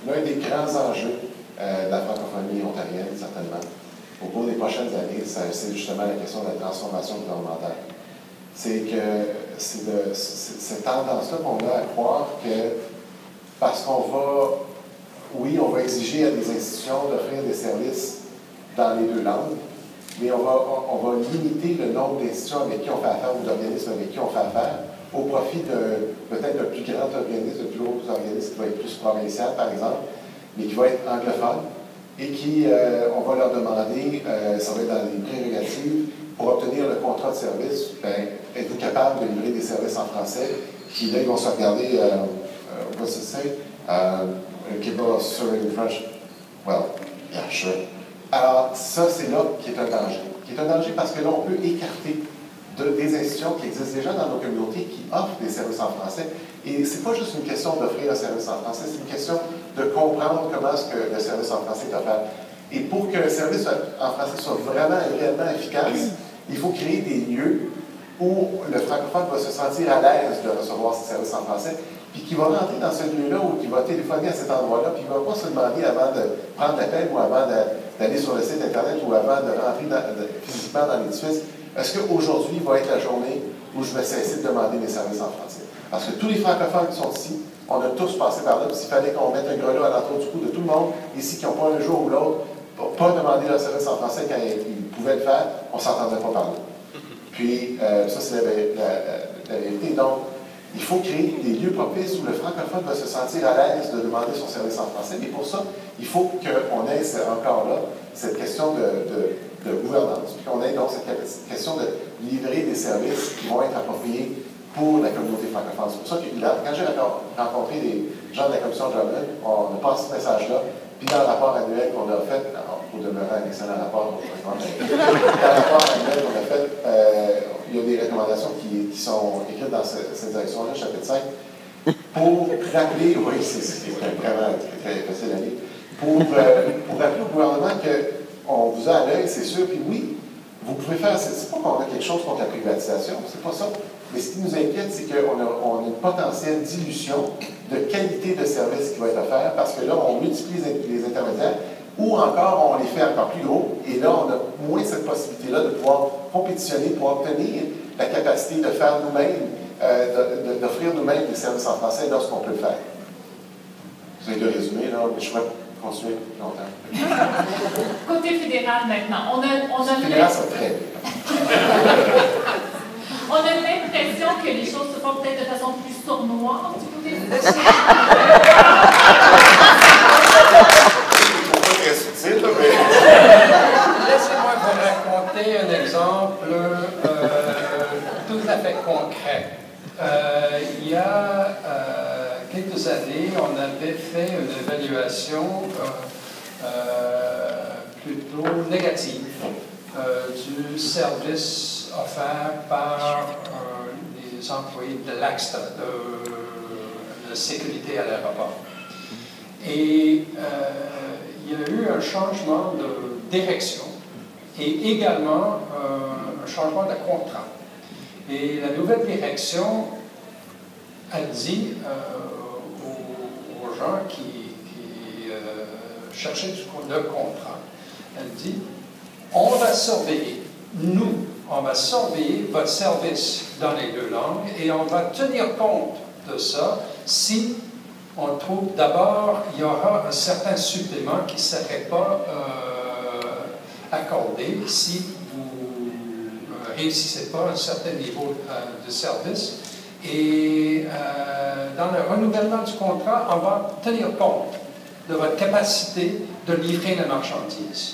l'un des grands enjeux de la francophonie ontarienne, certainement, au cours des prochaines années, c'est justement la question de la transformation gouvernementale. C'est que c'est cette tendance-là qu'on a à croire que parce qu'on va, oui, on va exiger à des institutions d'offrir des services dans les deux langues, mais on va limiter le nombre d'institutions avec qui on fait affaire ou d'organismes avec qui on fait affaire au profit de peut-être d'un plus grand organisme, de plus gros organisme qui va être plus provincial, par exemple, mais qui va être anglophone et qui, on va leur demander, ça va être dans les prérogatives, pour obtenir le contrat de service, êtes-vous capable de livrer des services en français? Puis là, ils vont se regarder, what's it say? Capable of serving in French? Well, yeah, sure. Alors, ça, c'est là qui est un danger. Qui est un danger parce que là, on peut écarter des institutions qui existent déjà dans nos communautés qui offrent des services en français. Et ce n'est pas juste une question d'offrir un service en français, c'est une question de comprendre comment est-ce que le service en français est offert. Et pour qu'un service en français soit vraiment et réellement efficace, il faut créer des lieux où le francophone va se sentir à l'aise de recevoir ces services en français, puis qui va rentrer dans ce lieu-là ou qui va téléphoner à cet endroit-là, puis il ne va pas se demander avant de prendre l'appel ou avant d'aller sur le site Internet ou avant de rentrer physiquement dans l'édifice. Est-ce qu'aujourd'hui va être la journée où je vais cesser de demander mes services en français? Parce que tous les francophones qui sont ici, on a tous passé par là, puis s'il fallait qu'on mette un grelots à l'entour du cou de tout le monde ici qui n'ont pas un jour ou l'autre, pour pas demander leur service en français quand ils pouvaient le faire, on ne s'entendrait pas parler. Puis, ça, c'est la vérité. Donc, il faut créer des lieux propices où le francophone va se sentir à l'aise de demander son service en français. Mais pour ça, il faut qu'on ait encore là cette question de gouvernance, puis qu'on ait donc cette question de livrer des services qui vont être appropriés pour la communauté francophone. C'est pour ça que quand j'ai rencontré des gens de la commission de Drummond, on a passé ce message-là, puis dans le rapport annuel qu'on a fait, pour demeurer un excellent rapport, dans le rapport annuel qu'on a fait, il y a des recommandations qui sont écrites dans cette direction-là, chapitre 5, pour rappeler, oui, c'est vraiment très facile à lire, pour rappeler au gouvernement qu'on vous a à l'œil, c'est sûr, puis oui, vous pouvez faire, c'est pas qu'on a quelque chose contre la privatisation, c'est pas ça. Mais ce qui nous inquiète, c'est qu'on a une potentielle dilution de qualité de service qui va être offert parce que là, on multiplie les intermédiaires ou encore on les fait encore plus gros et là, on a moins cette possibilité-là de pouvoir compétitionner pour obtenir la capacité de faire nous-mêmes, d'offrir nous-mêmes des services en français lorsqu'on peut le faire. Vous avez de résumer, là, mais je pourrais continuer longtemps. Côté fédéral maintenant, on a fédéral, ça très bien. On a l'impression que les choses se font peut-être de façon plus sournoise du côté fédéral. Laissez-moi vous raconter un exemple tout à fait concret. Il y a quelques années, on avait fait une évaluation plutôt négative du service offert par les employés de l'AXTA, de sécurité à l'aéroport. Et il y a eu un changement de direction et également un changement de contrat. Et la nouvelle direction a dit aux gens qui cherchaient le contrat, elle dit, on va surveiller, nous, on va surveiller votre service dans les deux langues et on va tenir compte de ça si on trouve d'abord il y aura un certain supplément qui ne serait pas accordé si vous ne réussissez pas un certain niveau de service. Et dans le renouvellement du contrat, on va tenir compte de votre capacité de livrer la marchandise.